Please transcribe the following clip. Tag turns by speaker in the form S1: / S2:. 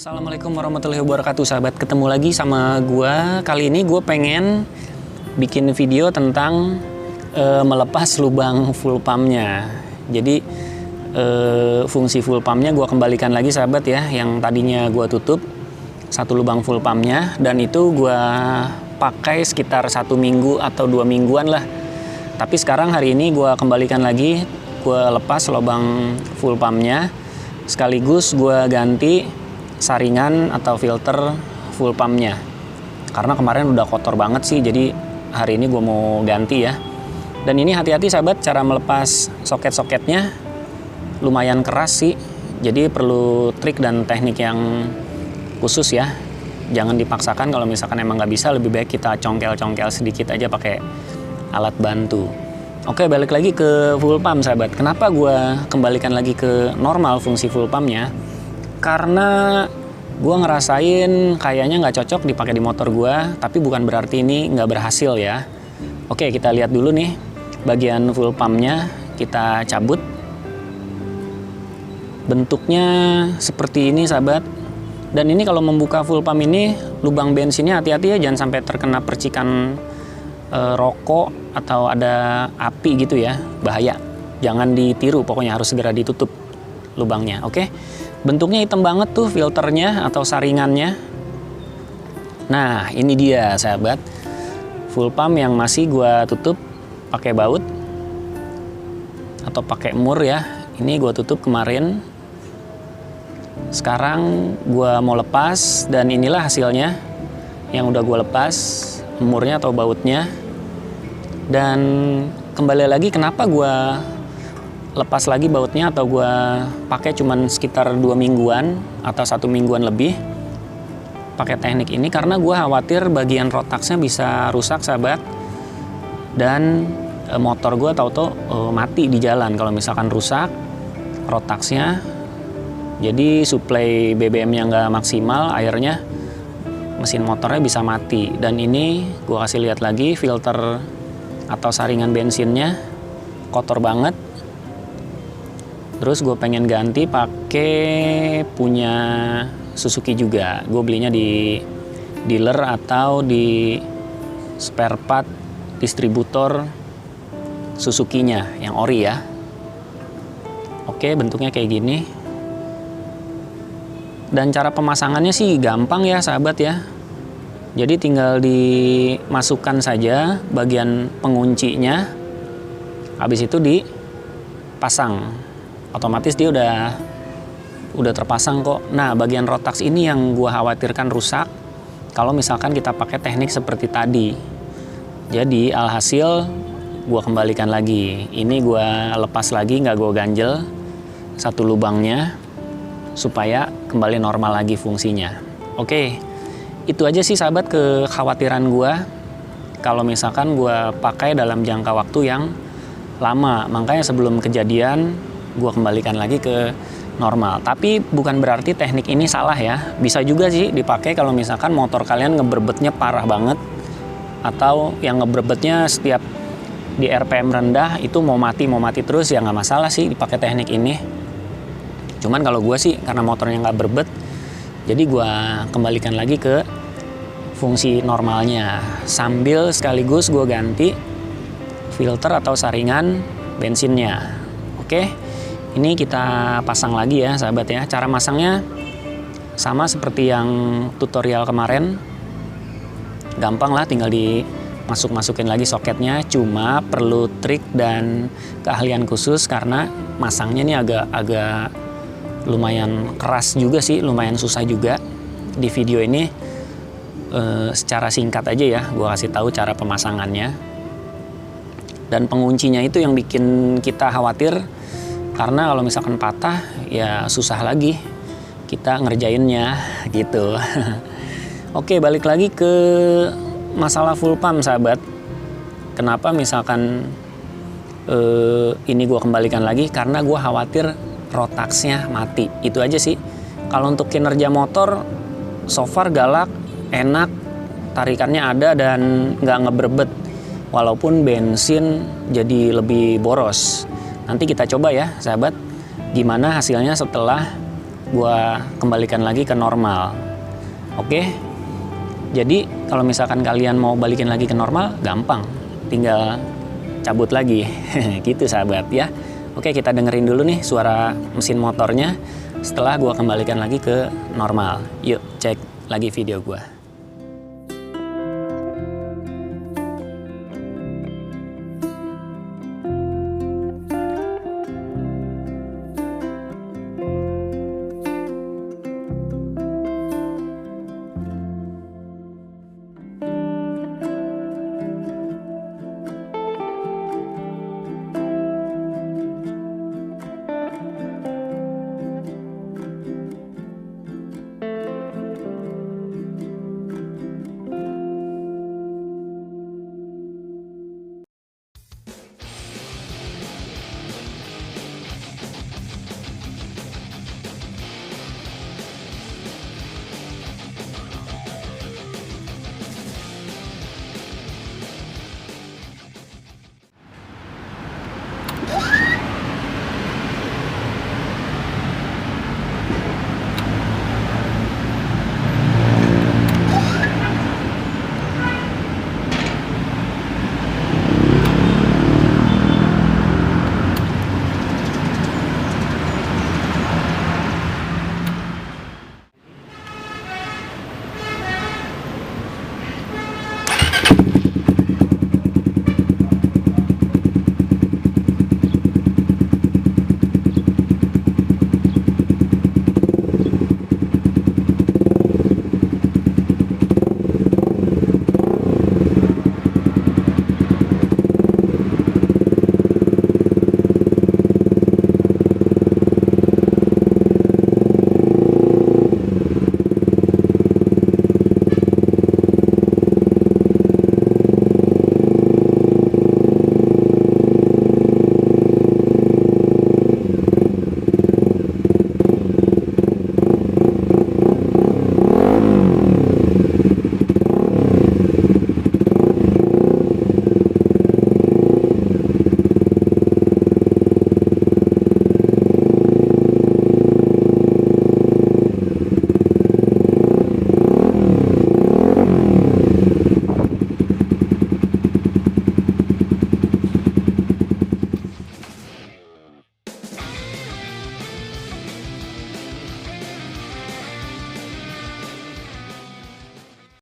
S1: Assalamualaikum warahmatullahi wabarakatuh, sahabat. Ketemu lagi sama gua. Kali ini gue pengen bikin video tentang melepas lubang full pumpnya. Jadi fungsi full pumpnya gue kembalikan lagi, sahabat ya. Yang tadinya gue tutup satu lubang full pumpnya, dan itu gue pakai sekitar 1 minggu atau 2 mingguan lah. Tapi sekarang hari ini gue kembalikan lagi, gue lepas lubang full pumpnya, sekaligus gue ganti saringan atau filter full pumpnya, karena kemarin udah kotor banget sih. Jadi hari ini gue mau ganti ya. Dan ini hati-hati, sahabat, cara melepas soket-soketnya lumayan keras sih, jadi perlu trik dan teknik yang khusus ya. Jangan dipaksakan. Kalau misalkan emang nggak bisa, lebih baik kita congkel-congkel sedikit aja pakai alat bantu. Oke, balik lagi ke full pump, sahabat. Kenapa gue kembalikan lagi ke normal fungsi full pumpnya? Karena gue ngerasain kayaknya nggak cocok dipakai di motor gue, tapi bukan berarti ini nggak berhasil ya. Oke, kita lihat dulu nih bagian full pumpnya, kita cabut. Bentuknya seperti ini, sahabat. Dan ini kalau membuka full pump ini, lubang bensinnya hati-hati ya, jangan sampai terkena percikan rokok atau ada api gitu ya, bahaya. Jangan ditiru, pokoknya harus segera ditutup lubangnya. Oke. Bentuknya hitam banget tuh filternya atau saringannya. Nah, ini dia, sahabat, full pump yang masih gua tutup pakai baut atau pakai mur ya. Ini gua tutup kemarin. Sekarang gua mau lepas, dan inilah hasilnya yang udah gua lepas, murnya atau bautnya. Dan kembali lagi, kenapa gua lepas lagi bautnya atau gue pakai cuman sekitar 2 mingguan atau 1 mingguan lebih pakai teknik ini, karena gue khawatir bagian rotaksnya bisa rusak, sahabat, dan motor gue tahu-tahu mati di jalan kalau misalkan rusak rotaksnya. Jadi suplai BBM-nya nggak maksimal, akhirnya mesin motornya bisa mati. Dan ini gue kasih lihat lagi, filter atau saringan bensinnya kotor banget. Terus gue pengen ganti pakai punya Suzuki juga. Gue belinya di dealer atau di spare part distributor Suzuki-nya yang ori ya. Oke, bentuknya kayak gini. Dan cara pemasangannya sih gampang ya, sahabat ya. Jadi tinggal dimasukkan saja bagian penguncinya, habis itu dipasang. Otomatis dia udah terpasang kok. Nah, bagian rotaks ini yang gua khawatirkan rusak kalau misalkan kita pakai teknik seperti tadi. Jadi alhasil gua kembalikan lagi. Ini gua lepas lagi, nggak gua ganjel satu lubangnya supaya kembali normal lagi fungsinya. Oke, itu aja sih, sahabat, kekhawatiran gua kalau misalkan gua pakai dalam jangka waktu yang lama. Makanya sebelum kejadian gue kembalikan lagi ke normal. Tapi bukan berarti teknik ini salah ya. Bisa juga sih dipakai kalau misalkan motor kalian ngeberbetnya parah banget, atau yang ngeberbetnya setiap di RPM rendah itu mau mati terus, ya nggak masalah sih dipakai teknik ini. Cuman kalau gue sih karena motornya nggak berbet, jadi gue kembalikan lagi ke fungsi normalnya, sambil sekaligus gue ganti filter atau saringan bensinnya. Oke. Ini kita pasang lagi ya, sahabat ya. Cara masangnya sama seperti yang tutorial kemarin. Gampang lah, tinggal masukin lagi soketnya. Cuma perlu trik dan keahlian khusus karena masangnya ini agak lumayan keras juga sih, lumayan susah juga. Di video ini secara singkat aja ya, gue kasih tahu cara pemasangannya. Dan penguncinya itu yang bikin kita khawatir. Karena kalau misalkan patah, ya susah lagi kita ngerjainnya gitu. Oke, balik lagi ke masalah full pump, sahabat. Kenapa misalkan ini gue kembalikan lagi? Karena gue khawatir rotaksnya mati. Itu aja sih. Kalau untuk kinerja motor, so far galak, enak, tarikannya ada dan nggak ngeberbet. Walaupun bensin jadi lebih boros. Nanti kita coba ya, sahabat, gimana hasilnya setelah gua kembalikan lagi ke normal. Oke. Jadi kalau misalkan kalian mau balikin lagi ke normal, gampang. Tinggal cabut lagi. Gitu sahabat ya. Oke, kita dengerin dulu nih suara mesin motornya setelah gua kembalikan lagi ke normal. Yuk cek lagi video gua.